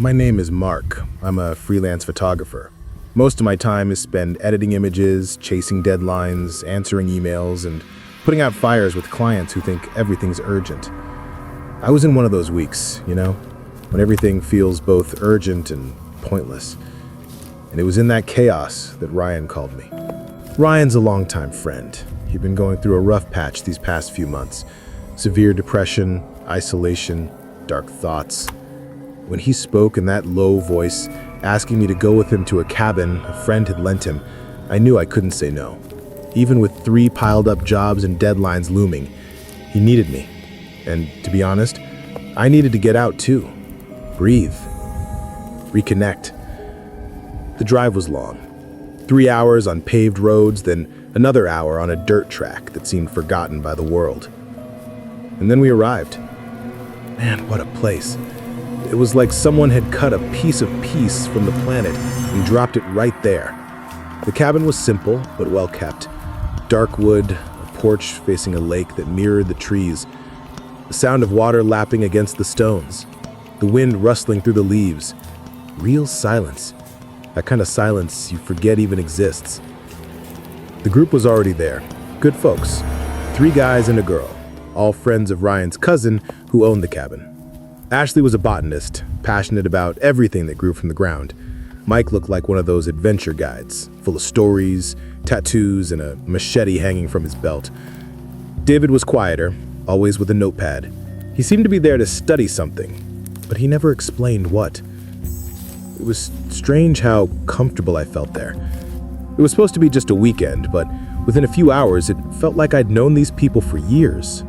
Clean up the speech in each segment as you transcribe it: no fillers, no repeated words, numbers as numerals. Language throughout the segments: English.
My name is Mark. I'm a freelance photographer. Most of my time is spent editing images, chasing deadlines, answering emails, and putting out fires with clients who think everything's urgent. I was in one of those weeks, when everything feels both urgent and pointless. And it was in that chaos that Ryan called me. Ryan's a longtime friend. He'd been going through a rough patch these past few months. Severe depression, isolation, dark thoughts. When he spoke in that low voice, asking me to go with him to a cabin a friend had lent him, I knew I couldn't say no. Even with 3 piled-up jobs and deadlines looming, he needed me. And to be honest, I needed to get out too. Breathe. Reconnect. The drive was long. 3 hours on paved roads, then another hour on a dirt track that seemed forgotten by the world. And then we arrived. Man, what a place. It was like someone had cut a piece of peace from the planet and dropped it right there. The cabin was simple, but well kept. Dark wood, a porch facing a lake that mirrored the trees, the sound of water lapping against the stones, the wind rustling through the leaves. Real silence. That kind of silence you forget even exists. The group was already there. Good folks. 3 guys and a girl, all friends of Ryan's cousin who owned the cabin. Ashley was a botanist, passionate about everything that grew from the ground. Mike looked like one of those adventure guides, full of stories, tattoos, and a machete hanging from his belt. David was quieter, always with a notepad. He seemed to be there to study something, but he never explained what. It was strange how comfortable I felt there. It was supposed to be just a weekend, but within a few hours, it felt like I'd known these people for years.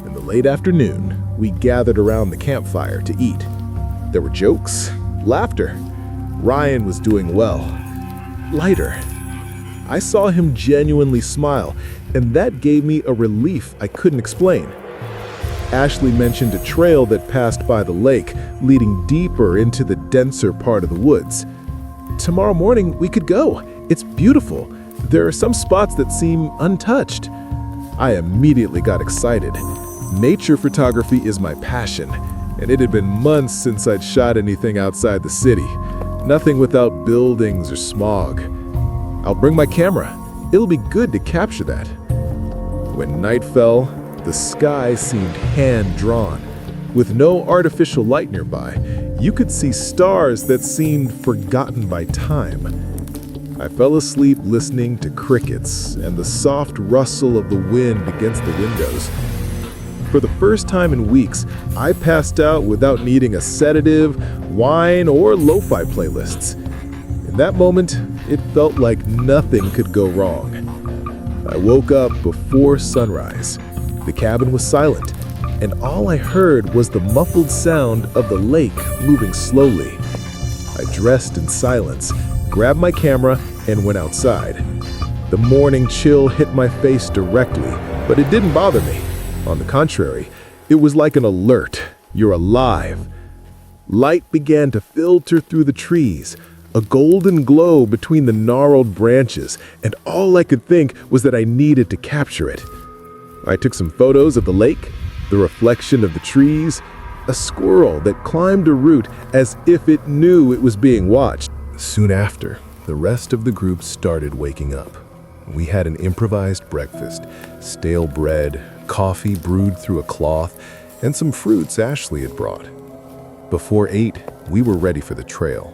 In the late afternoon, we gathered around the campfire to eat. There were jokes, laughter. Ryan was doing well. Lighter. I saw him genuinely smile, and that gave me a relief I couldn't explain. Ashley mentioned a trail that passed by the lake, leading deeper into the denser part of the woods. Tomorrow morning, we could go. It's beautiful. There are some spots that seem untouched. I immediately got excited. Nature photography is my passion, and it had been months since I'd shot anything outside the city. Nothing without buildings or smog. I'll bring my camera. It'll be good to capture that. When night fell, the sky seemed hand-drawn. With no artificial light nearby, you could see stars that seemed forgotten by time. I fell asleep listening to crickets and the soft rustle of the wind against the windows. For the first time in weeks, I passed out without needing a sedative, wine, or lo-fi playlists. In that moment, it felt like nothing could go wrong. I woke up before sunrise. The cabin was silent, and all I heard was the muffled sound of the lake moving slowly. I dressed in silence, grabbed my camera, and went outside. The morning chill hit my face directly, but it didn't bother me. On the contrary, it was like an alert. You're alive. Light began to filter through the trees, a golden glow between the gnarled branches, and all I could think was that I needed to capture it. I took some photos of the lake, the reflection of the trees, a squirrel that climbed a root as if it knew it was being watched. Soon after, the rest of the group started waking up. We had an improvised breakfast, stale bread, coffee brewed through a cloth, and some fruits Ashley had brought. Before 8, we were ready for the trail.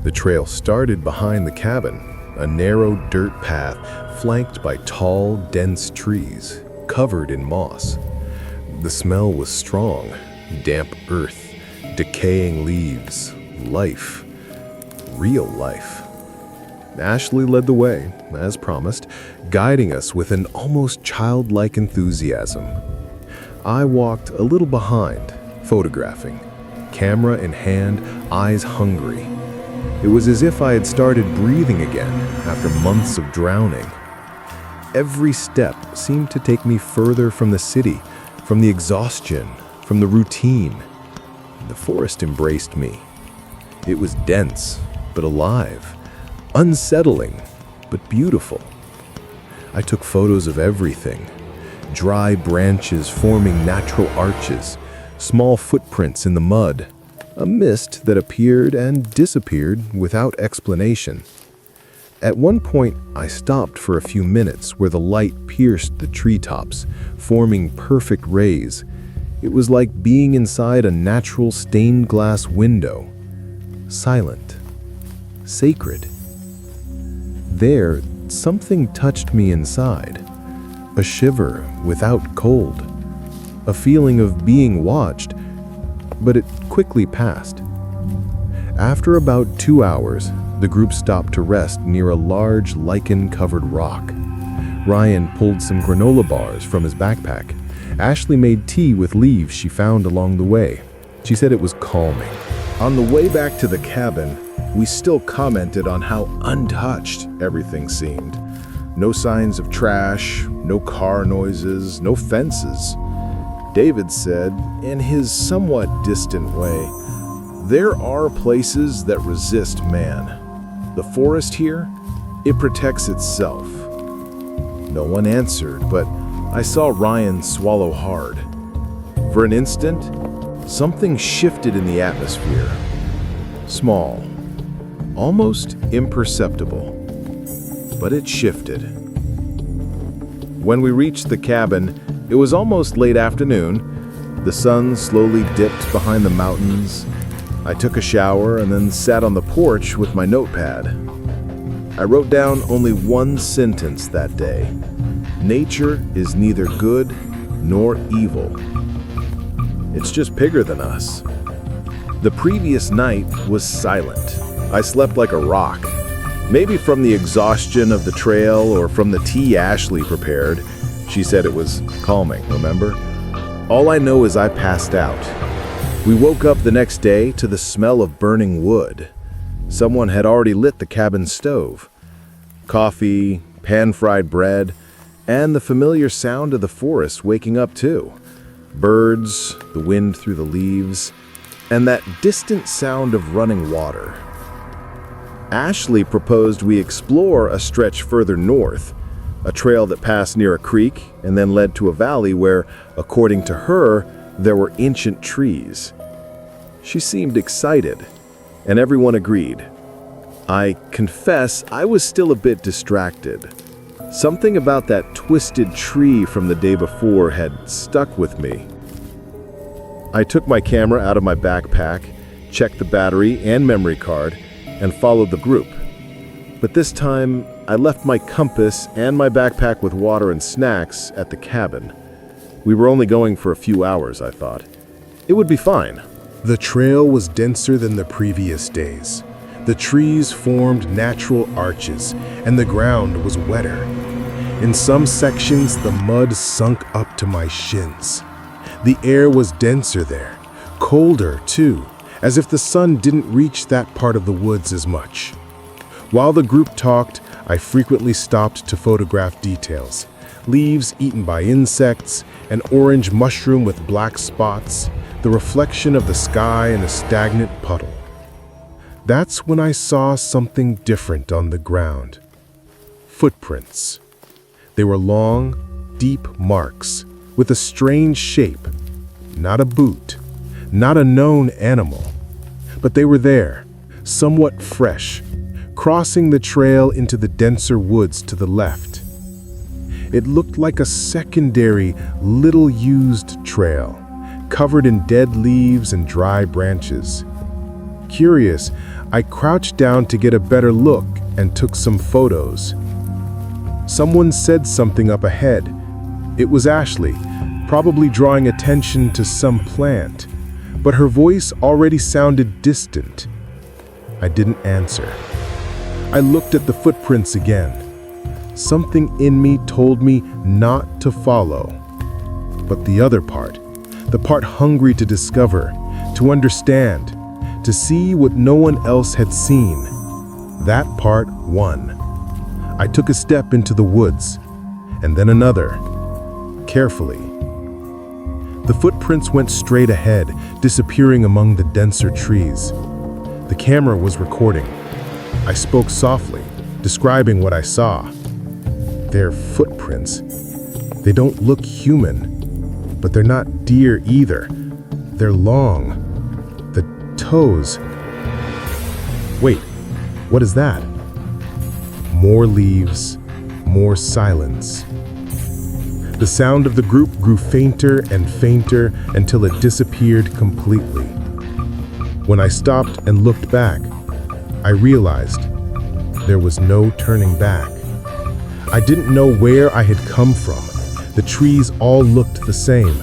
The trail started behind the cabin, a narrow dirt path flanked by tall, dense trees, covered in moss. The smell was strong, damp earth, decaying leaves, life, real life. Ashley led the way, as promised, guiding us with an almost childlike enthusiasm. I walked a little behind, photographing, camera in hand, eyes hungry. It was as if I had started breathing again after months of drowning. Every step seemed to take me further from the city, from the exhaustion, from the routine. The forest embraced me. It was dense, but alive. Unsettling, but beautiful. I took photos of everything. Dry branches forming natural arches, small footprints in the mud, a mist that appeared and disappeared without explanation. At one point, I stopped for a few minutes where the light pierced the treetops, forming perfect rays. It was like being inside a natural stained glass window. Silent. Sacred. There, something touched me inside. A shiver without cold. A feeling of being watched, but it quickly passed. After about 2 hours, the group stopped to rest near a large lichen-covered rock. Ryan pulled some granola bars from his backpack. Ashley made tea with leaves she found along the way. She said it was calming. On the way back to the cabin, we still commented on how untouched everything seemed. No signs of trash, no car noises, no fences. David said, in his somewhat distant way, there are places that resist man. The forest here, it protects itself. No one answered, but I saw Ryan swallow hard. For an instant, something shifted in the atmosphere. Small, almost imperceptible, but it shifted. When we reached the cabin, it was almost late afternoon. The sun slowly dipped behind the mountains. I took a shower and then sat on the porch with my notepad. I wrote down only one sentence that day. Nature is neither good nor evil. It's just bigger than us. The previous night was silent. I slept like a rock. Maybe from the exhaustion of the trail or from the tea Ashley prepared. She said it was calming, remember? All I know is I passed out. We woke up the next day to the smell of burning wood. Someone had already lit the cabin stove. Coffee, pan-fried bread, and the familiar sound of the forest waking up too. Birds, the wind through the leaves, and that distant sound of running water. Ashley proposed we explore a stretch further north, a trail that passed near a creek and then led to a valley where, according to her, there were ancient trees. She seemed excited, and everyone agreed. I confess I was still a bit distracted. Something about that twisted tree from the day before had stuck with me. I took my camera out of my backpack, checked the battery and memory card, and followed the group. But this time, I left my compass and my backpack with water and snacks at the cabin. We were only going for a few hours, I thought. It would be fine. The trail was denser than the previous days. The trees formed natural arches, and the ground was wetter. In some sections, the mud sunk up to my shins. The air was denser there, colder too, as if the sun didn't reach that part of the woods as much. While the group talked, I frequently stopped to photograph details. Leaves eaten by insects, an orange mushroom with black spots, the reflection of the sky in a stagnant puddle. That's when I saw something different on the ground. Footprints. They were long, deep marks with a strange shape. Not a boot, not a known animal, but they were there, somewhat fresh, crossing the trail into the denser woods to the left. It looked like a secondary, little-used trail, covered in dead leaves and dry branches. Curious, I crouched down to get a better look and took some photos. Someone said something up ahead. It was Ashley, probably drawing attention to some plant, but her voice already sounded distant. I didn't answer. I looked at the footprints again. Something in me told me not to follow. But the other part, the part hungry to discover, to understand, to see what no one else had seen, that part won. I took a step into the woods, and then another, carefully. The footprints went straight ahead, disappearing among the denser trees. The camera was recording. I spoke softly, describing what I saw. They're footprints. They don't look human, but they're not deer either. They're long. The toes. Wait, what is that? More leaves, more silence. The sound of the group grew fainter and fainter until it disappeared completely. When I stopped and looked back, I realized there was no turning back. I didn't know where I had come from. The trees all looked the same.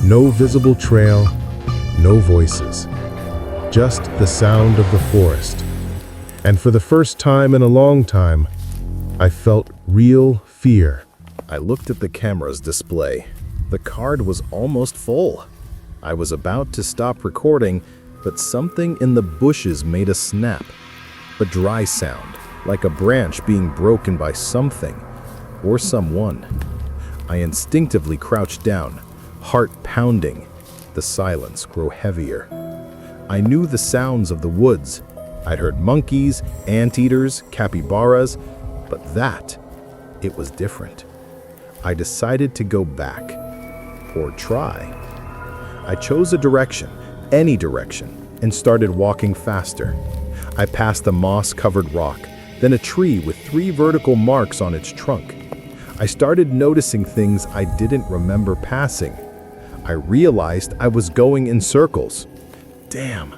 No visible trail, no voices. Just the sound of the forest. And for the first time in a long time, I felt real fear. I looked at the camera's display. The card was almost full. I was about to stop recording, but something in the bushes made a snap. A dry sound, like a branch being broken by something or someone. I instinctively crouched down, heart pounding. The silence grew heavier. I knew the sounds of the woods. I'd heard monkeys, anteaters, capybaras, but that, it was different. I decided to go back, or try. I chose a direction, any direction, and started walking faster. I passed a moss-covered rock, then a tree with 3 vertical marks on its trunk. I started noticing things I didn't remember passing. I realized I was going in circles. Damn,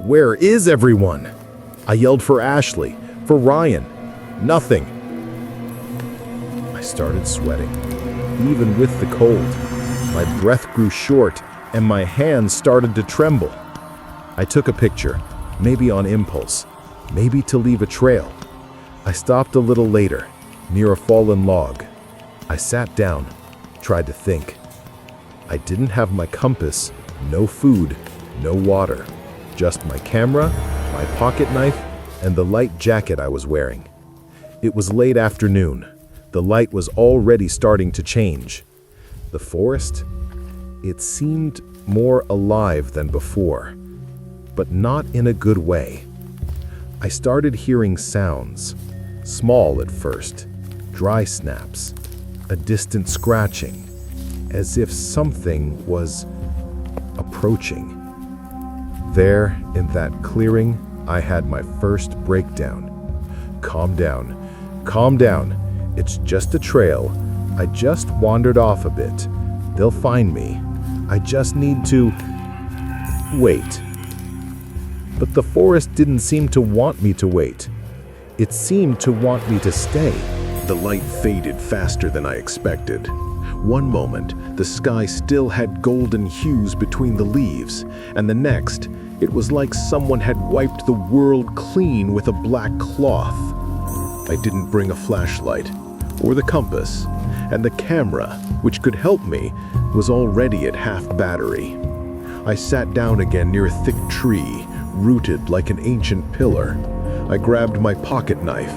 where is everyone? I yelled for Ashley, for Ryan. Nothing. I started sweating, even with the cold. My breath grew short, and my hands started to tremble. I took a picture, maybe on impulse, maybe to leave a trail. I stopped a little later, near a fallen log. I sat down, tried to think. I didn't have my compass, no food, no water, just my camera, my pocket knife, and the light jacket I was wearing. It was late afternoon. The light was already starting to change. The forest, it seemed more alive than before, but not in a good way. I started hearing sounds, small at first, dry snaps, a distant scratching, as if something was approaching. There, in that clearing, I had my first breakdown. Calm down. It's just a trail. I just wandered off a bit. They'll find me. I just need to wait. But the forest didn't seem to want me to wait. It seemed to want me to stay. The light faded faster than I expected. One moment, the sky still had golden hues between the leaves, and the next, it was like someone had wiped the world clean with a black cloth. I didn't bring a flashlight or the compass, and the camera, which could help me, was already at half battery. I sat down again near a thick tree, rooted like an ancient pillar. I grabbed my pocket knife.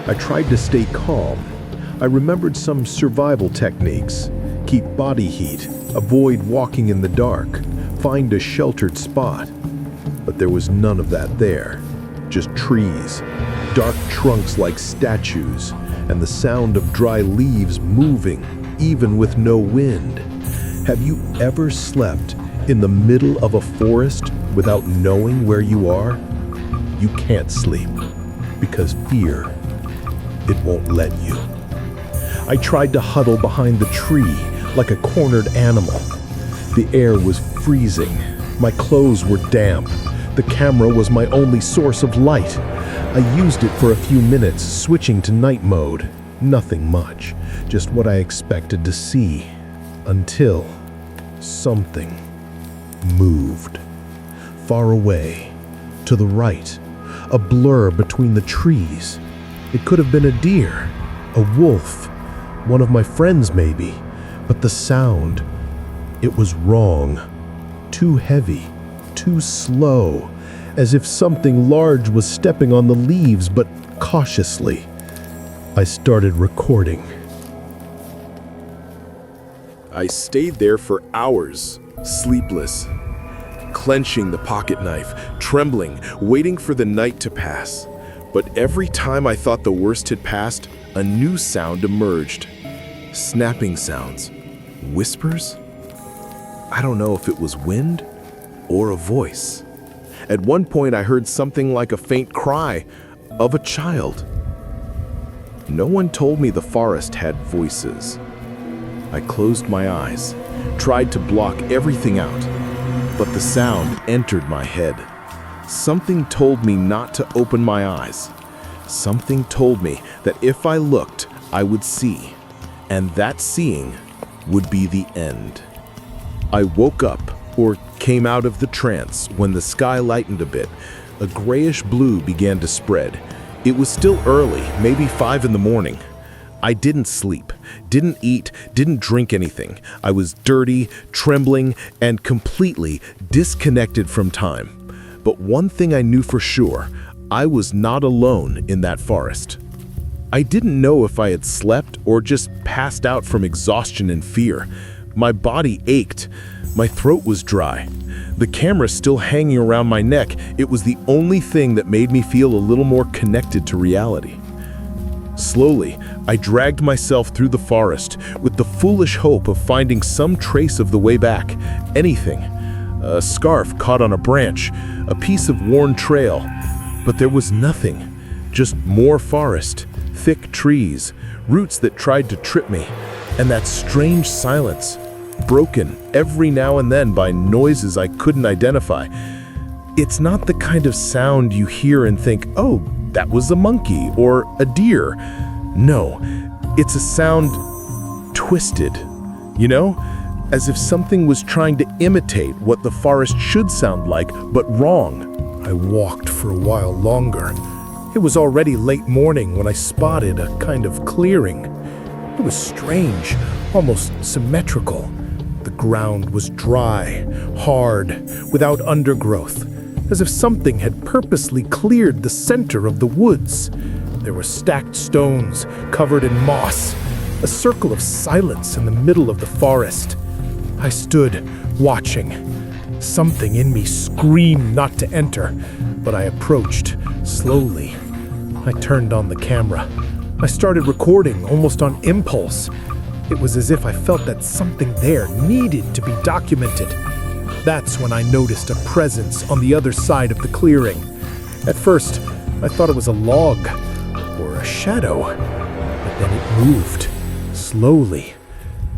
I tried to stay calm. I remembered some survival techniques. Keep body heat, avoid walking in the dark, find a sheltered spot. But there was none of that there. Just trees, dark trunks like statues, and the sound of dry leaves moving, even with no wind. Have you ever slept in the middle of a forest without knowing where you are? You can't sleep, because fear, it won't let you. I tried to huddle behind the tree like a cornered animal. The air was freezing. My clothes were damp. The camera was my only source of light. I used it for a few minutes, switching to night mode. Nothing much, just what I expected to see. Until something moved. Far away, to the right, a blur between the trees. It could have been a deer, a wolf, one of my friends maybe, but the sound, it was wrong. Too heavy, too slow, as if something large was stepping on the leaves, but cautiously. I started recording. I stayed there for hours, sleepless, clenching the pocket knife, trembling, waiting for the night to pass. But every time I thought the worst had passed, a new sound emerged. Snapping sounds. Whispers? I don't know if it was wind or a voice. At one point, I heard something like a faint cry of a child. No one told me the forest had voices. I closed my eyes, tried to block everything out, but the sound entered my head. Something told me not to open my eyes. Something told me that if I looked, I would see, and that seeing would be the end. I woke up, or came out of the trance, when the sky lightened a bit. A grayish blue began to spread. It was still early, maybe 5 in the morning. I didn't sleep, didn't eat, didn't drink anything. I was dirty, trembling, and completely disconnected from time. But one thing I knew for sure, I was not alone in that forest. I didn't know if I had slept or just passed out from exhaustion and fear. My body ached. My throat was dry. The camera still hanging around my neck, it was the only thing that made me feel a little more connected to reality. Slowly, I dragged myself through the forest with the foolish hope of finding some trace of the way back, anything. A scarf caught on a branch, a piece of worn trail, but there was nothing, just more forest, thick trees, roots that tried to trip me, and that strange silence, broken every now and then by noises I couldn't identify. It's not the kind of sound you hear and think, oh, that was a monkey or a deer. No, it's a sound twisted, you know? As if something was trying to imitate what the forest should sound like, but wrong. I walked for a while longer. It was already late morning when I spotted a kind of clearing. It was strange, almost symmetrical. The ground was dry, hard, without undergrowth, as if something had purposely cleared the center of the woods. There were stacked stones covered in moss, a circle of silence in the middle of the forest. I stood, watching. Something in me screamed not to enter, but I approached, slowly. I turned on the camera. I started recording, almost on impulse. It was as if I felt that something there needed to be documented. That's when I noticed a presence on the other side of the clearing. At first, I thought it was a log or a shadow, but then it moved, slowly,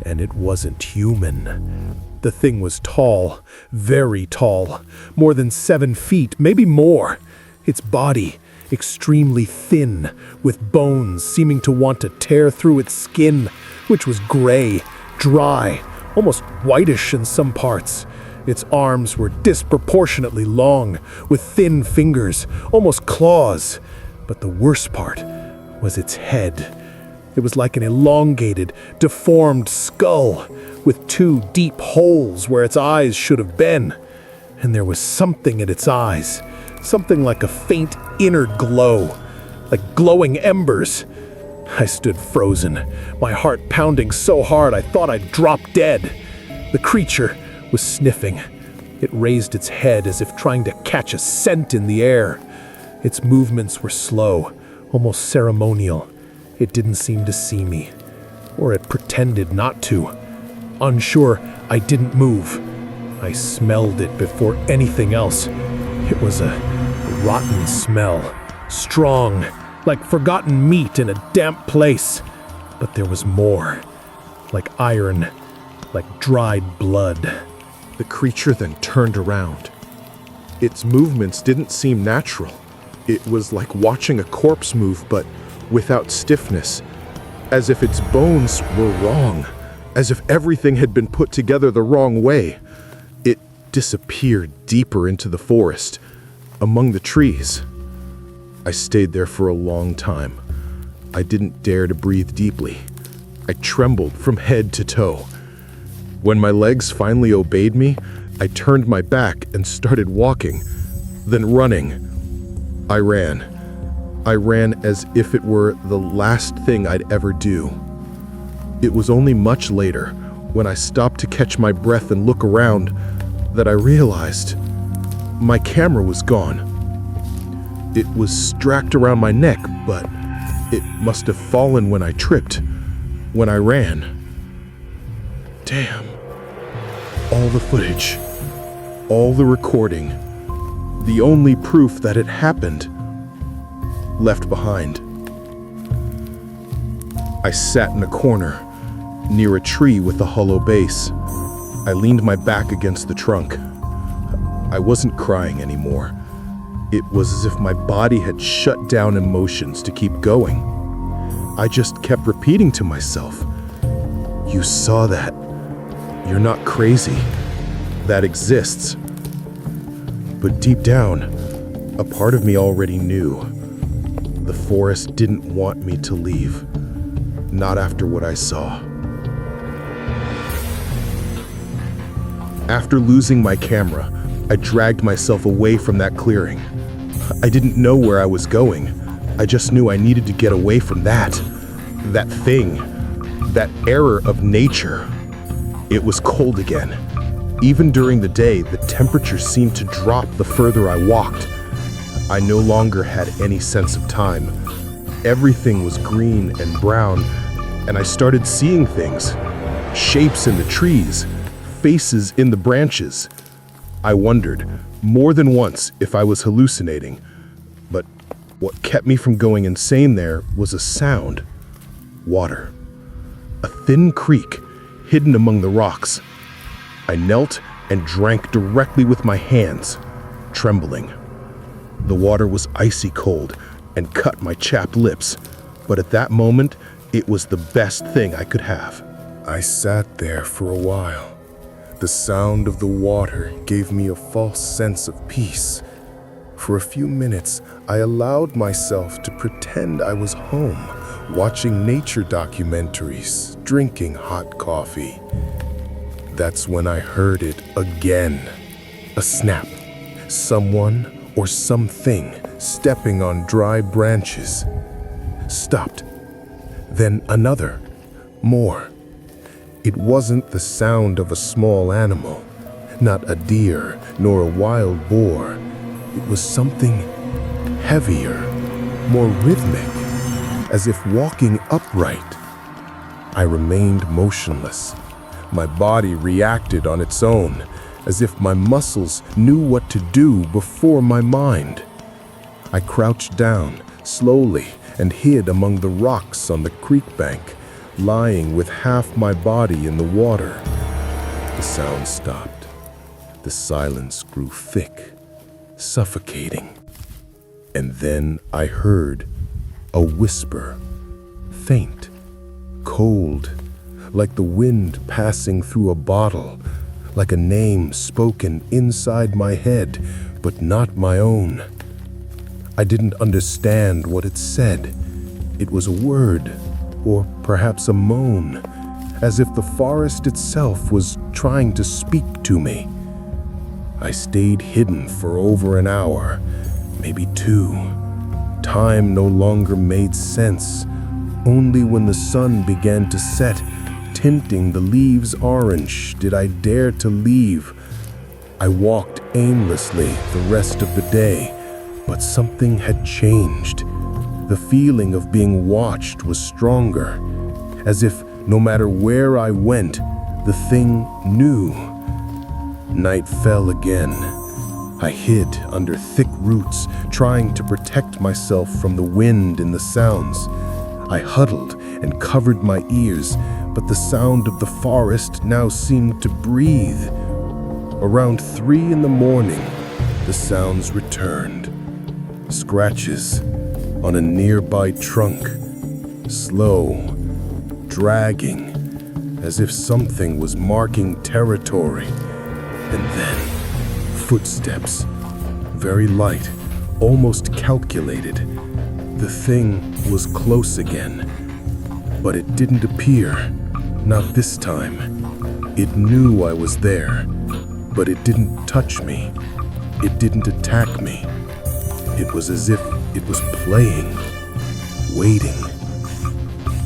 and it wasn't human. The thing was tall, very tall, more than 7 feet, maybe more. Its body, extremely thin, with bones seeming to want to tear through its skin, which was gray, dry, almost whitish in some parts. Its arms were disproportionately long, with thin fingers, almost claws. But the worst part was its head. It was like an elongated, deformed skull, with 2 deep holes where its eyes should have been. And there was something in its eyes, something like a faint inner glow, like glowing embers. I stood frozen, my heart pounding so hard I thought I'd drop dead. The creature was sniffing. It raised its head as if trying to catch a scent in the air. Its movements were slow, almost ceremonial. It didn't seem to see me, or it pretended not to. Unsure, I didn't move. I smelled it before anything else. It was a rotten smell, strong, like forgotten meat in a damp place. But there was more, like iron, like dried blood. The creature then turned around. Its movements didn't seem natural. It was like watching a corpse move, but without stiffness, as if its bones were wrong, as if everything had been put together the wrong way. It disappeared deeper into the forest, among the trees. I stayed there for a long time. I didn't dare to breathe deeply. I trembled from head to toe. When my legs finally obeyed me, I turned my back and started walking, then running. I ran. I ran as if it were the last thing I'd ever do. It was only much later, when I stopped to catch my breath and look around, that I realized my camera was gone. It was strapped around my neck, but it must have fallen when I tripped, when I ran. Damn. All the footage. All the recording, the only proof that it happened, left behind. I sat in a corner, near a tree with a hollow base. I leaned my back against the trunk. I wasn't crying anymore. It was as if my body had shut down emotions to keep going. I just kept repeating to myself, "You saw that. You're not crazy. That exists." But deep down, a part of me already knew. The forest didn't want me to leave. Not after what I saw. After losing my camera, I dragged myself away from that clearing. I didn't know where I was going. I just knew I needed to get away from that thing, that error of nature. It was cold again. Even during the day, the temperature seemed to drop the further I walked. I no longer had any sense of time. Everything was green and brown, and I started seeing things. Shapes in the trees, faces in the branches. I wondered more than once if I was hallucinating, but what kept me from going insane there was a sound. Water. A thin creek hidden among the rocks. I knelt and drank directly with my hands, trembling. The water was icy cold and cut my chapped lips, but at that moment, it was the best thing I could have. I sat there for a while. The sound of the water gave me a false sense of peace. For a few minutes, I allowed myself to pretend I was home, watching nature documentaries, drinking hot coffee. That's when I heard it again. A snap. Someone or something stepping on dry branches. Stopped. Then another. More. It wasn't the sound of a small animal, not a deer nor a wild boar. It was something heavier, more rhythmic, as if walking upright. I remained motionless. My body reacted on its own, as if my muscles knew what to do before my mind. I crouched down, slowly, and hid among the rocks on the creek bank, lying with half my body in the water. The sound stopped. The silence grew thick, suffocating. And then I heard a whisper, faint, cold, like the wind passing through a bottle, like a name spoken inside my head, but not my own. I didn't understand what it said. It was a word, or perhaps a moan, as if the forest itself was trying to speak to me. I stayed hidden for over an hour, maybe 2. Time no longer made sense. Only when the sun began to set, tinting the leaves orange, did I dare to leave. I walked aimlessly the rest of the day, but something had changed. The feeling of being watched was stronger, as if no matter where I went, the thing knew. Night fell again. I hid under thick roots, trying to protect myself from the wind and the sounds. I huddled and covered my ears, but the sound of the forest now seemed to breathe. Around 3 in the morning, the sounds returned. Scratches on a nearby trunk, slow, dragging, as if something was marking territory. And then, footsteps, very light, almost calculated. The thing was close again, but it didn't appear, not this time. It knew I was there, but it didn't touch me. It didn't attack me. It was as if it was playing, waiting.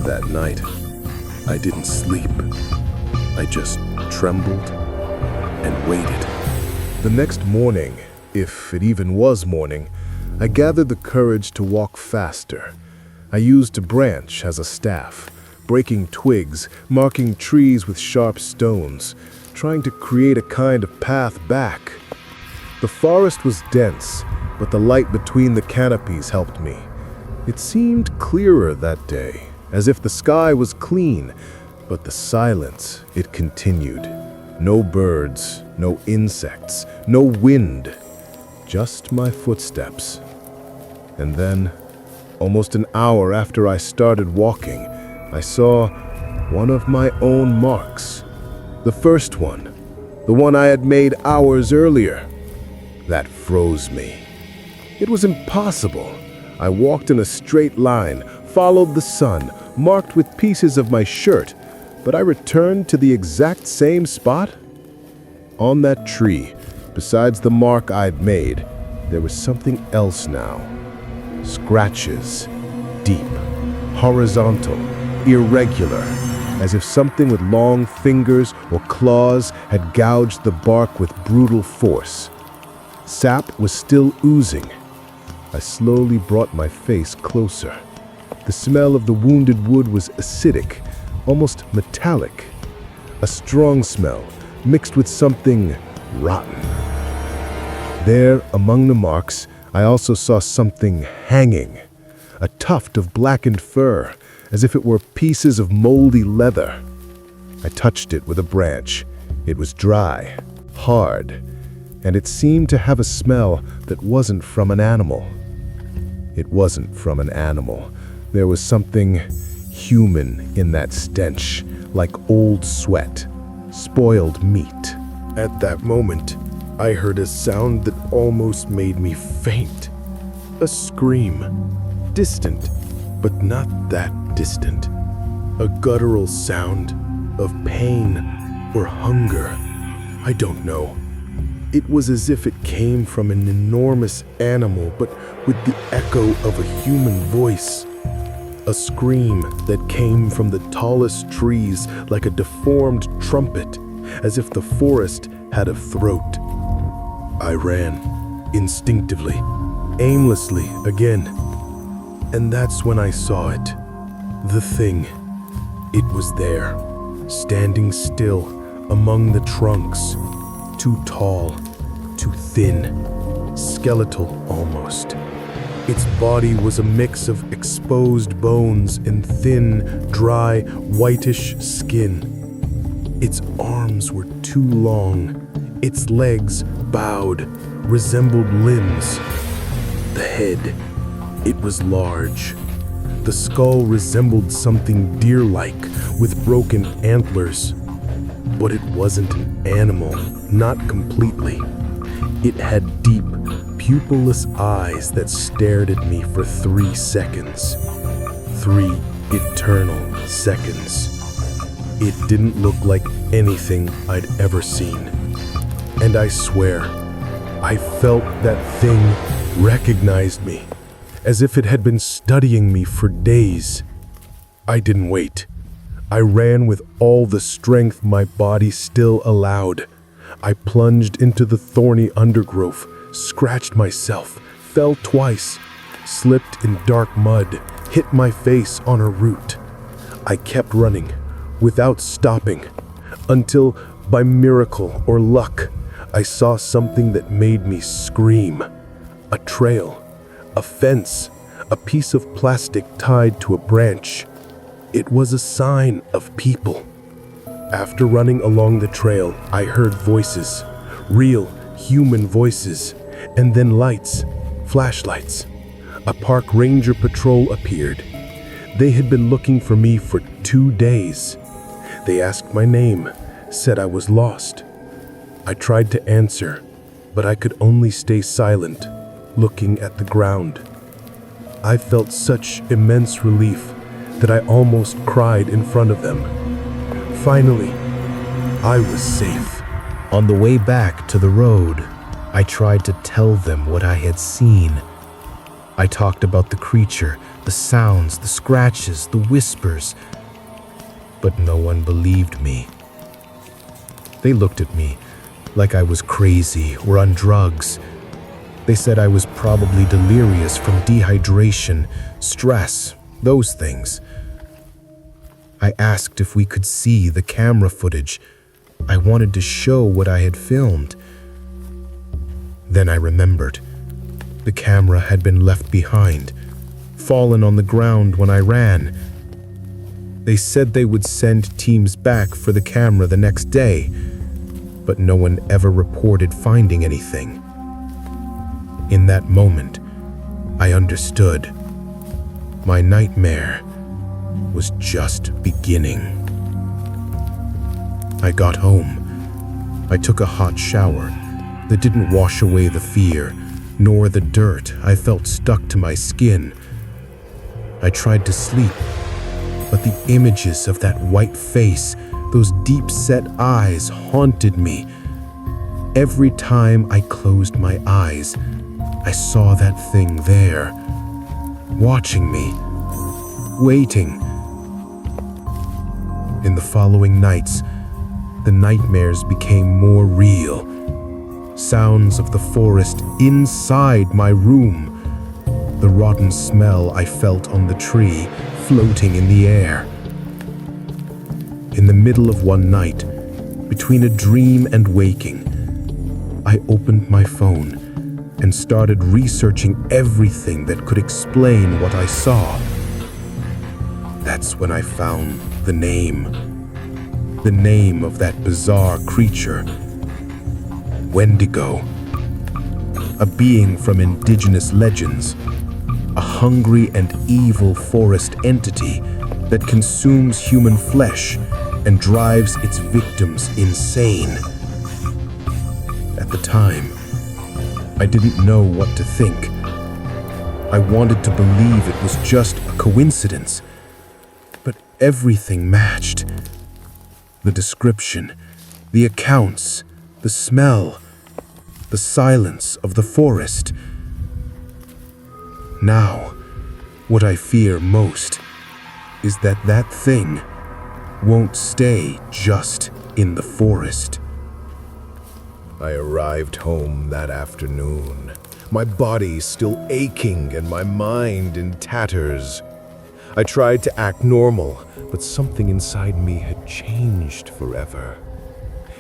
That night, I didn't sleep. I just trembled and waited. The next morning, if it even was morning, I gathered the courage to walk faster. I used a branch as a staff, breaking twigs, marking trees with sharp stones, trying to create a kind of path back. The forest was dense, but the light between the canopies helped me. It seemed clearer that day, as if the sky was clean, but the silence, it continued. No birds, no insects, no wind, just my footsteps. And then, almost an hour after I started walking, I saw one of my own marks. The first one, the one I had made hours earlier. That froze me. It was impossible. I walked in a straight line, followed the sun, marked with pieces of my shirt, but I returned to the exact same spot. On that tree, besides the mark I'd made, there was something else now. Scratches, deep, horizontal, irregular, as if something with long fingers or claws had gouged the bark with brutal force. Sap was still oozing. I slowly brought my face closer. The smell of the wounded wood was acidic, almost metallic. A strong smell, mixed with something rotten. There, among the marks, I also saw something hanging. A tuft of blackened fur, as if it were pieces of moldy leather. I touched it with a branch. It was dry, hard, and it seemed to have a smell that wasn't from an animal. It wasn't from an animal. There was something human in that stench, like old sweat, spoiled meat. At that moment, I heard a sound that almost made me faint. A scream, distant, but not that distant. A guttural sound of pain or hunger. I don't know. It was as if it came from an enormous animal, but with the echo of a human voice. A scream that came from the tallest trees like a deformed trumpet, as if the forest had a throat. I ran, instinctively, aimlessly again. And that's when I saw it. The thing. It was there, standing still among the trunks. Too tall, too thin, skeletal almost. Its body was a mix of exposed bones and thin, dry, whitish skin. Its arms were too long. Its legs, bowed, resembled limbs. The head, it was large. The skull resembled something deer-like with broken antlers. But it wasn't an animal, not completely. It had deep, pupilless eyes that stared at me for 3 seconds. 3 eternal seconds. It didn't look like anything I'd ever seen. And I swear, I felt that thing recognized me, as if it had been studying me for days. I didn't wait. I ran with all the strength my body still allowed. I plunged into the thorny undergrowth, scratched myself, fell twice, slipped in dark mud, hit my face on a root. I kept running, without stopping, until, by miracle or luck, I saw something that made me scream. A trail, a fence, a piece of plastic tied to a branch. It was a sign of people. After running along the trail, I heard voices, real human voices, and then lights, flashlights. A park ranger patrol appeared. They had been looking for me for 2 days. They asked my name, said I was lost. I tried to answer, but I could only stay silent, looking at the ground. I felt such immense relief that I almost cried in front of them. Finally, I was safe. On the way back to the road, I tried to tell them what I had seen. I talked about the creature, the sounds, the scratches, the whispers, but no one believed me. They looked at me like I was crazy or on drugs. They said I was probably delirious from dehydration, stress, those things. I asked if we could see the camera footage. I wanted to show what I had filmed. Then I remembered. The camera had been left behind, fallen on the ground when I ran. They said they would send teams back for the camera the next day, but no one ever reported finding anything. In that moment, I understood. My nightmare was just beginning. I got home. I took a hot shower that didn't wash away the fear, nor the dirt I felt stuck to my skin. I tried to sleep, but the images of that white face, those deep-set eyes, haunted me. Every time I closed my eyes, I saw that thing there, watching me, waiting. In the following nights, the nightmares became more real. Sounds of the forest inside my room. The rotten smell I felt on the tree, floating in the air. In the middle of one night, between a dream and waking, I opened my phone and started researching everything that could explain what I saw. That's when I found the name of that bizarre creature. Wendigo. A being from indigenous legends. A hungry and evil forest entity that consumes human flesh and drives its victims insane. At the time, I didn't know what to think. I wanted to believe it was just a coincidence, but everything matched. The description, the accounts, the smell, the silence of the forest. Now, what I fear most is that that thing won't stay just in the forest. I arrived home that afternoon, my body still aching and my mind in tatters. I tried to act normal, but something inside me had changed forever.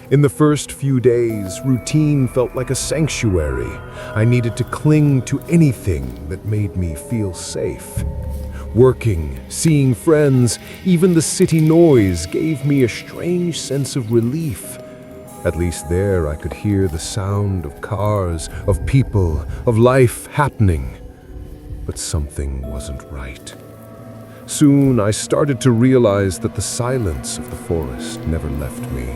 In the first few days, routine felt like a sanctuary. I needed to cling to anything that made me feel safe. Working, seeing friends, even the city noise gave me a strange sense of relief. At least there I could hear the sound of cars, of people, of life happening. But something wasn't right. Soon I started to realize that the silence of the forest never left me.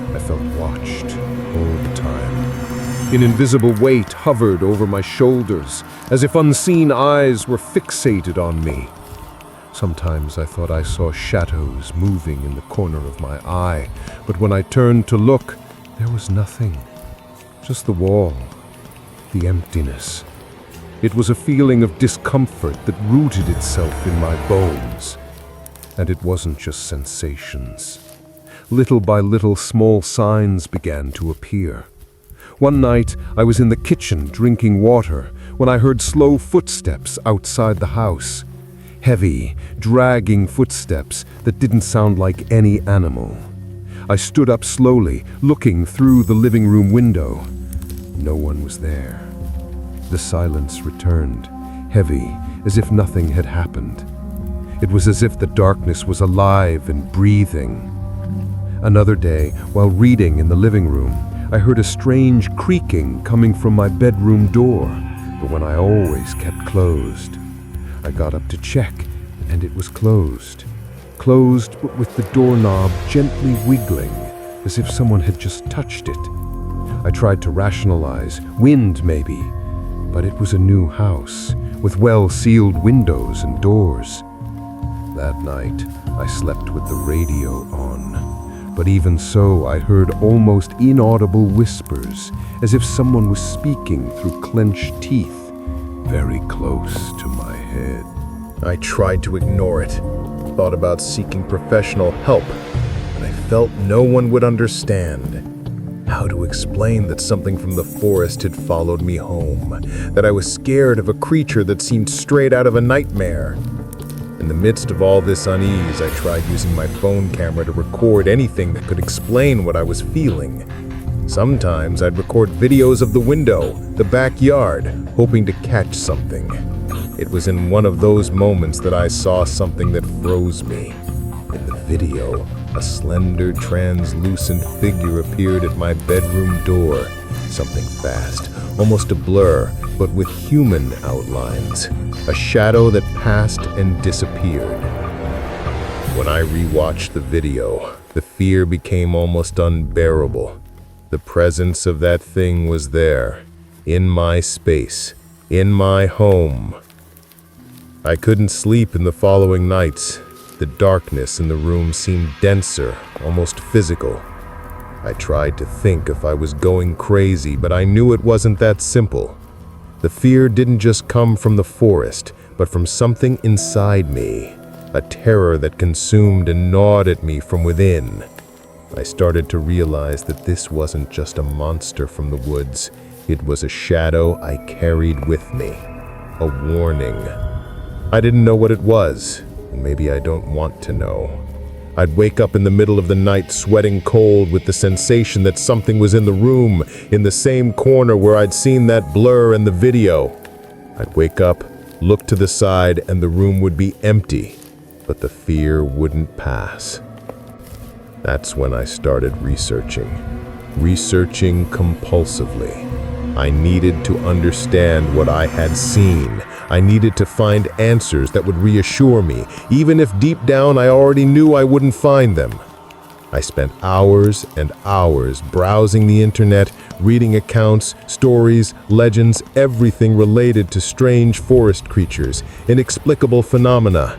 I felt watched all the time. An invisible weight hovered over my shoulders, as if unseen eyes were fixated on me. Sometimes I thought I saw shadows moving in the corner of my eye, but when I turned to look, there was nothing. Just the wall, the emptiness. It was a feeling of discomfort that rooted itself in my bones. And it wasn't just sensations. Little by little, small signs began to appear. One night, I was in the kitchen drinking water when I heard slow footsteps outside the house. Heavy, dragging footsteps that didn't sound like any animal. I stood up slowly, looking through the living room window. No one was there. The silence returned, heavy, as if nothing had happened. It was as if the darkness was alive and breathing. Another day, while reading in the living room, I heard a strange creaking coming from my bedroom door, the one I always kept closed. I got up to check, and it was closed. Closed, but with the doorknob gently wiggling, as if someone had just touched it. I tried to rationalize, wind maybe, but it was a new house, with well-sealed windows and doors. That night, I slept with the radio on. But even so, I heard almost inaudible whispers, as if someone was speaking through clenched teeth, very close to my head. I tried to ignore it, thought about seeking professional help, but I felt no one would understand. How to explain that something from the forest had followed me home, that I was scared of a creature that seemed straight out of a nightmare. In the midst of all this unease, I tried using my phone camera to record anything that could explain what I was feeling. Sometimes I'd record videos of the window, the backyard, hoping to catch something. It was in one of those moments that I saw something that froze me. In the video, a slender, translucent figure appeared at my bedroom door. Something fast, almost a blur, but with human outlines. A shadow that passed and disappeared. When I rewatched the video, the fear became almost unbearable. The presence of that thing was there, in my space, in my home. I couldn't sleep in the following nights. The darkness in the room seemed denser, almost physical. I tried to think if I was going crazy, but I knew it wasn't that simple. The fear didn't just come from the forest, but from something inside me, a terror that consumed and gnawed at me from within. I started to realize that this wasn't just a monster from the woods. It was a shadow I carried with me, a warning. I didn't know what it was, and maybe I don't want to know. I'd wake up in the middle of the night sweating cold with the sensation that something was in the room, in the same corner where I'd seen that blur in the video. I'd wake up, look to the side, and the room would be empty, but the fear wouldn't pass. That's when I started researching compulsively. I needed to understand what I had seen. I needed to find answers that would reassure me, even if deep down I already knew I wouldn't find them. I spent hours and hours browsing the internet, reading accounts, stories, legends, everything related to strange forest creatures, inexplicable phenomena,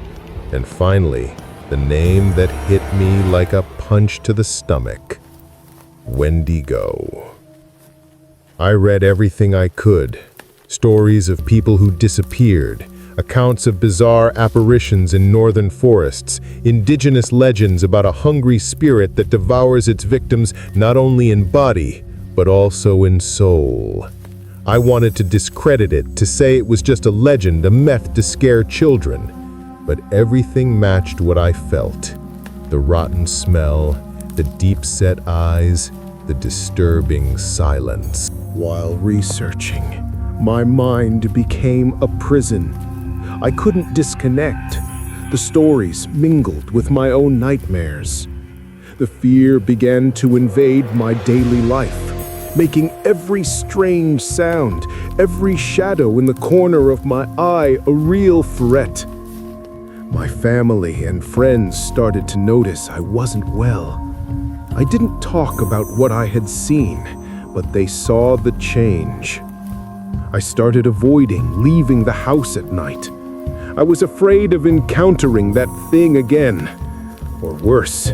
and finally, the name that hit me like a punch to the stomach: Wendigo. I read everything I could. Stories of people who disappeared, accounts of bizarre apparitions in northern forests, indigenous legends about a hungry spirit that devours its victims not only in body, but also in soul. I wanted to discredit it, to say it was just a legend, a myth to scare children. But everything matched what I felt. The rotten smell, the deep-set eyes, the disturbing silence. While researching, my mind became a prison. I couldn't disconnect. The stories mingled with my own nightmares. The fear began to invade my daily life, making every strange sound, every shadow in the corner of my eye a real threat. My family and friends started to notice I wasn't well. I didn't talk about what I had seen, but they saw the change. I started avoiding leaving the house at night. I was afraid of encountering that thing again, or worse,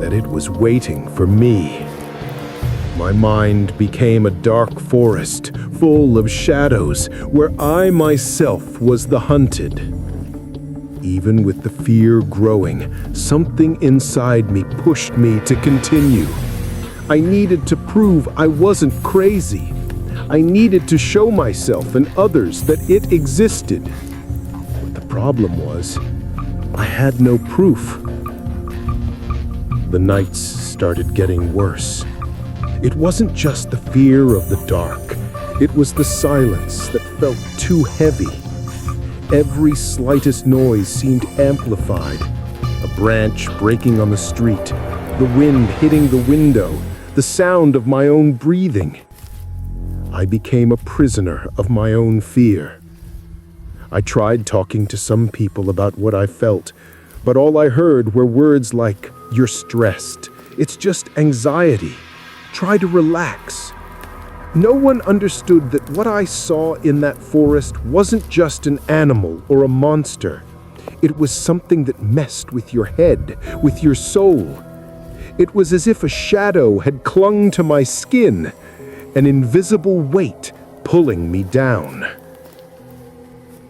that it was waiting for me. My mind became a dark forest, full of shadows, where I myself was the hunted. Even with the fear growing, something inside me pushed me to continue. I needed to prove I wasn't crazy. I needed to show myself and others that it existed. But the problem was, I had no proof. The nights started getting worse. It wasn't just the fear of the dark. It was the silence that felt too heavy. Every slightest noise seemed amplified. A branch breaking on the street, the wind hitting the window, the sound of my own breathing. I became a prisoner of my own fear. I tried talking to some people about what I felt, but all I heard were words like, "You're stressed. It's just anxiety. Try to relax." No one understood that what I saw in that forest wasn't just an animal or a monster. It was something that messed with your head, with your soul. It was as if a shadow had clung to my skin, an invisible weight pulling me down.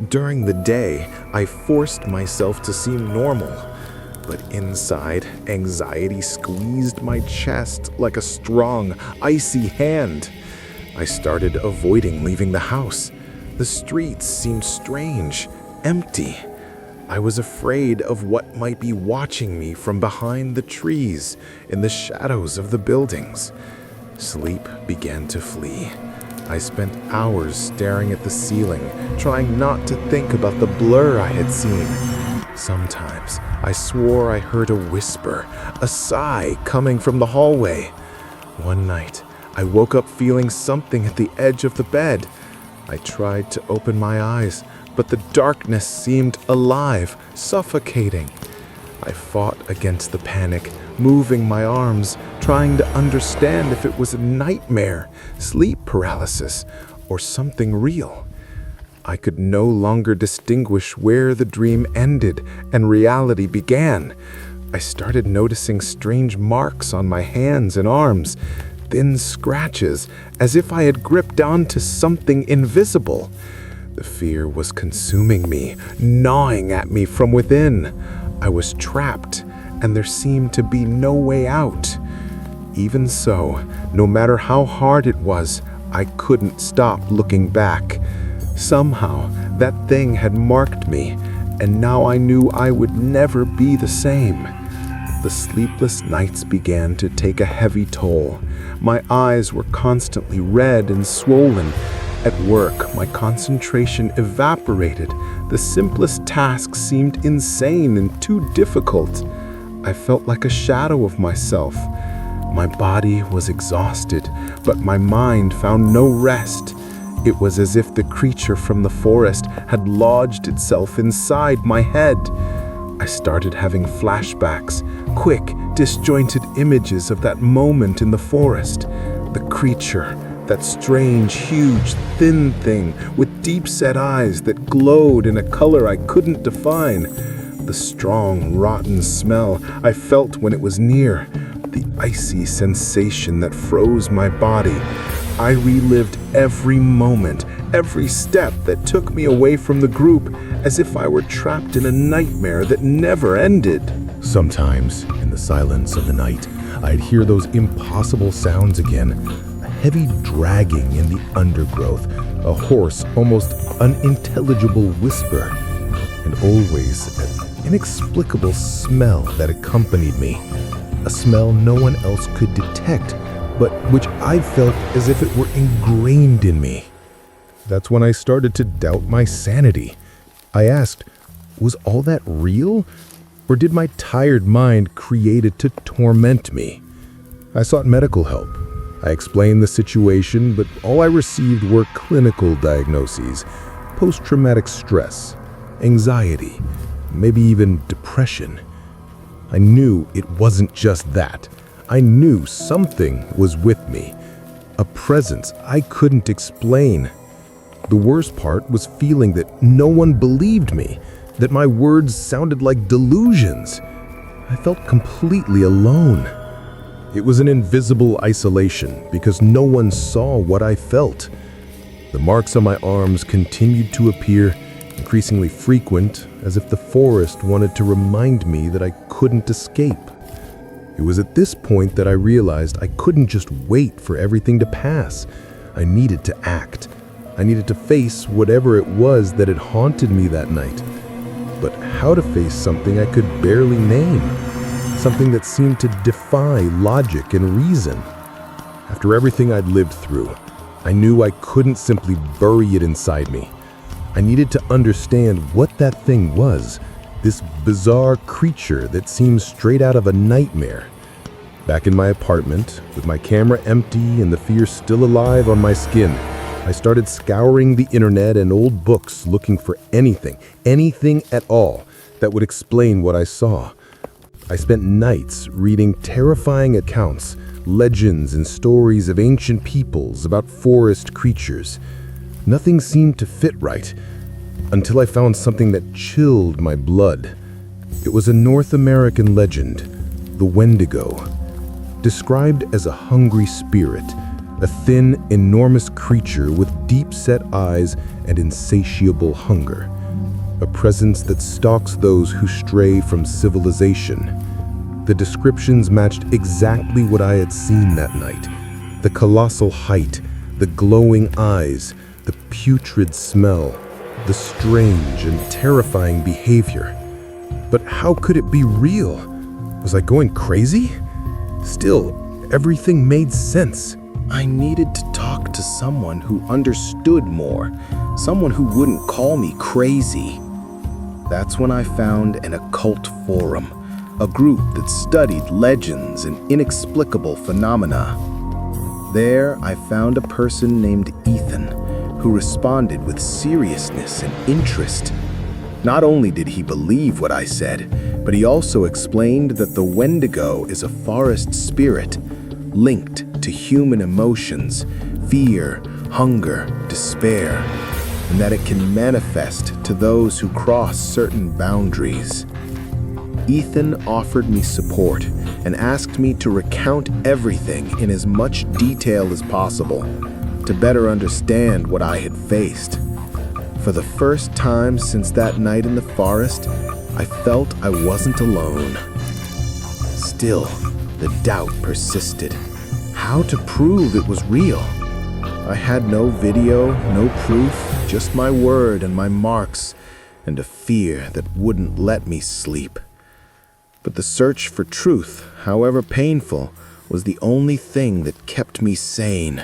During the day, I forced myself to seem normal, but inside, anxiety squeezed my chest like a strong, icy hand. I started avoiding leaving the house. The streets seemed strange, empty. I was afraid of what might be watching me from behind the trees, in the shadows of the buildings. Sleep began to flee. I spent hours staring at the ceiling, trying not to think about the blur I had seen. Sometimes I swore I heard a whisper, a sigh coming from the hallway. One night, I woke up feeling something at the edge of the bed. I tried to open my eyes, but the darkness seemed alive, suffocating. I fought against the panic, moving my arms, trying to understand if it was a nightmare, sleep paralysis, or something real. I could no longer distinguish where the dream ended and reality began. I started noticing strange marks on my hands and arms, thin scratches, as if I had gripped onto something invisible. The fear was consuming me, gnawing at me from within. I was trapped, and there seemed to be no way out. Even so, no matter how hard it was, I couldn't stop looking back. Somehow, that thing had marked me, and now I knew I would never be the same. The sleepless nights began to take a heavy toll. My eyes were constantly red and swollen. At work, my concentration evaporated. The simplest tasks seemed insane and too difficult. I felt like a shadow of myself. My body was exhausted, but my mind found no rest. It was as if the creature from the forest had lodged itself inside my head. I started having flashbacks, quick, disjointed images of that moment in the forest. The creature, that strange, huge, thin thing with deep-set eyes that glowed in a color I couldn't define. The strong, rotten smell I felt when it was near. The icy sensation that froze my body. I relived every moment, every step that took me away from the group, as if I were trapped in a nightmare that never ended. Sometimes, in the silence of the night, I'd hear those impossible sounds again. A heavy dragging in the undergrowth, a hoarse, almost unintelligible whisper, and always an inexplicable smell that accompanied me. A smell no one else could detect, but which I felt as if it were ingrained in me. That's when I started to doubt my sanity. I asked, was all that real? Or did my tired mind create it to torment me? I sought medical help. I explained the situation, but all I received were clinical diagnoses: post-traumatic stress, anxiety, maybe even depression. I knew it wasn't just that. I knew something was with me, a presence I couldn't explain. The worst part was feeling that no one believed me, that my words sounded like delusions. I felt completely alone. It was an invisible isolation because no one saw what I felt. The marks on my arms continued to appear, increasingly frequent, as if the forest wanted to remind me that I couldn't escape. It was at this point that I realized I couldn't just wait for everything to pass. I needed to act. I needed to face whatever it was that had haunted me that night. But how to face something I could barely name? Something that seemed to defy logic and reason. After everything I'd lived through, I knew I couldn't simply bury it inside me. I needed to understand what that thing was, this bizarre creature that seemed straight out of a nightmare. Back in my apartment, with my camera empty and the fear still alive on my skin, I started scouring the internet and old books looking for anything at all that would explain what I saw. I spent nights reading terrifying accounts, legends and stories of ancient peoples about forest creatures. Nothing seemed to fit right, until I found something that chilled my blood. It was a North American legend, the Wendigo. Described as a hungry spirit, a thin, enormous creature with deep-set eyes and insatiable hunger. A presence that stalks those who stray from civilization. The descriptions matched exactly what I had seen that night. The colossal height, the glowing eyes, the putrid smell, the strange and terrifying behavior. But how could it be real? Was I going crazy? Still, everything made sense. I needed to talk to someone who understood more, someone who wouldn't call me crazy. That's when I found an occult forum, a group that studied legends and inexplicable phenomena. There, I found a person named Ethan, who responded with seriousness and interest. Not only did he believe what I said, but he also explained that the Wendigo is a forest spirit linked to human emotions, fear, hunger, despair, and that it can manifest to those who cross certain boundaries. Ethan offered me support and asked me to recount everything in as much detail as possible to better understand what I had faced. For the first time since that night in the forest, I felt I wasn't alone. Still, the doubt persisted. How to prove it was real? I had no video, no proof, just my word and my marks, and a fear that wouldn't let me sleep. But the search for truth, however painful, was the only thing that kept me sane.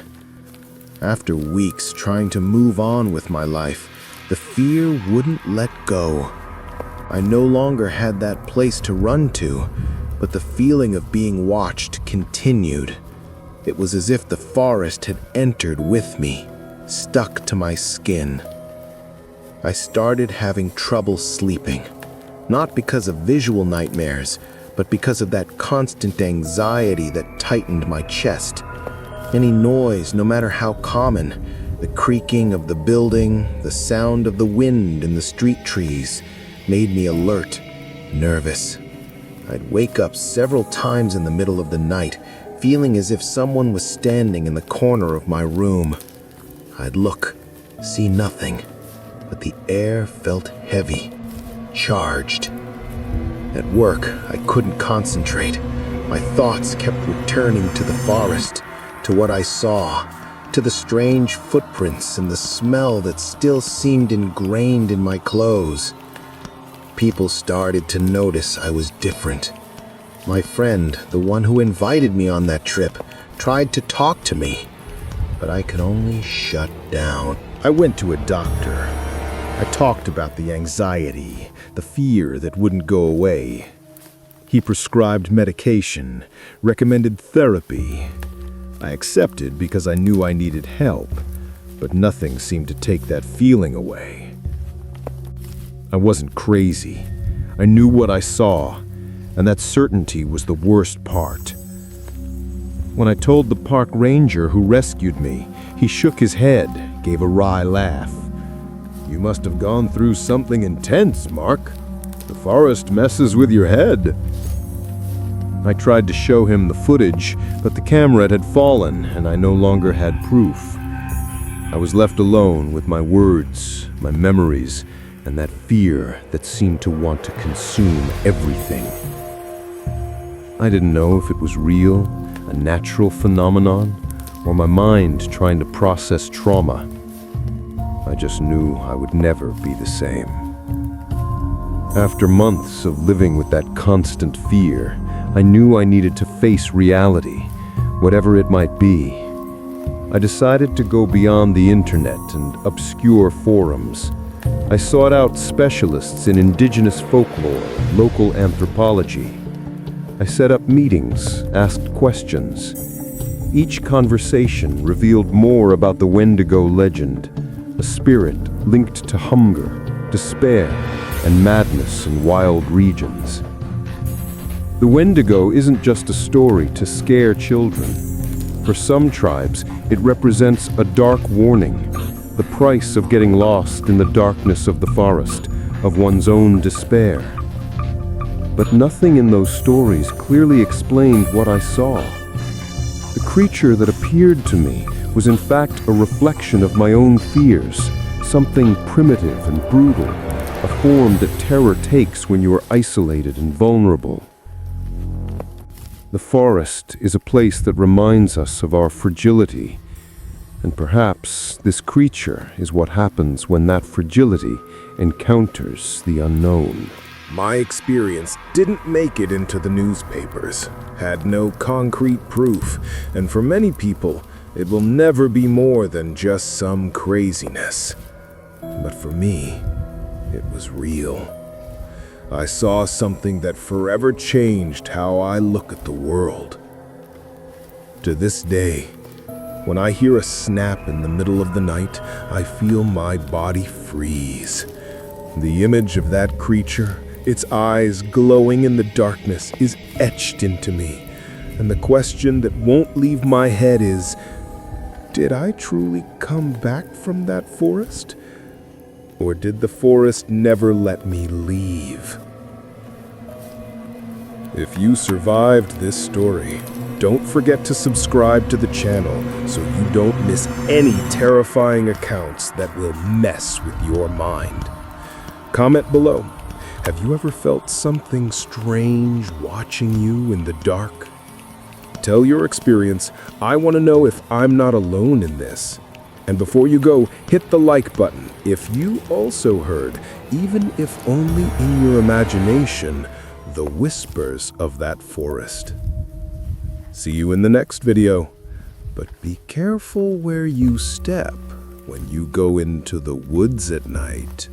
After weeks trying to move on with my life, the fear wouldn't let go. I no longer had that place to run to, but the feeling of being watched continued. It was as if the forest had entered with me, stuck to my skin. I started having trouble sleeping, not because of visual nightmares, but because of that constant anxiety that tightened my chest. Any noise, no matter how common, the creaking of the building, the sound of the wind in the street trees, made me alert, nervous. I'd wake up several times in the middle of the night, feeling as if someone was standing in the corner of my room. I'd look, see nothing, but the air felt heavy, charged. At work, I couldn't concentrate. My thoughts kept returning to the forest, to what I saw, to the strange footprints and the smell that still seemed ingrained in my clothes. People started to notice I was different. My friend, the one who invited me on that trip, tried to talk to me, but I could only shut down. I went to a doctor. I talked about the anxiety, the fear that wouldn't go away. He prescribed medication, recommended therapy. I accepted because I knew I needed help, but nothing seemed to take that feeling away. I wasn't crazy. I knew what I saw, and that certainty was the worst part. When I told the park ranger who rescued me, he shook his head, gave a wry laugh. "You must have gone through something intense, Mark. The forest messes with your head." I tried to show him the footage, but the camera had fallen and I no longer had proof. I was left alone with my words, my memories, and that fear that seemed to want to consume everything. I didn't know if it was real, a natural phenomenon, or my mind trying to process trauma. I just knew I would never be the same. After months of living with that constant fear, I knew I needed to face reality, whatever it might be. I decided to go beyond the internet and obscure forums. I sought out specialists in indigenous folklore, local anthropology. I set up meetings, asked questions. Each conversation revealed more about the Wendigo legend, a spirit linked to hunger, despair, and madness in wild regions. The Wendigo isn't just a story to scare children. For some tribes, it represents a dark warning, the price of getting lost in the darkness of the forest, of one's own despair. But nothing in those stories clearly explained what I saw. The creature that appeared to me was in fact a reflection of my own fears, something primitive and brutal, a form that terror takes when you are isolated and vulnerable. The forest is a place that reminds us of our fragility, and perhaps this creature is what happens when that fragility encounters the unknown. My experience didn't make it into the newspapers, had no concrete proof, and for many people, It will never be more than just some craziness. But for me, it was real. I saw something that forever changed how I look at the world. To this day, when I hear a snap in the middle of the night, I feel my body freeze. The image of that creature, its eyes glowing in the darkness, is etched into me. And the question that won't leave my head is, did I truly come back from that forest? Or did the forest never let me leave? If you survived this story, don't forget to subscribe to the channel so you don't miss any terrifying accounts that will mess with your mind. Comment below. Have you ever felt something strange watching you in the dark? Tell your experience. I want to know if I'm not alone in this. And before you go, hit the like button if you also heard, even if only in your imagination, the whispers of that forest. See you in the next video, but be careful where you step when you go into the woods at night.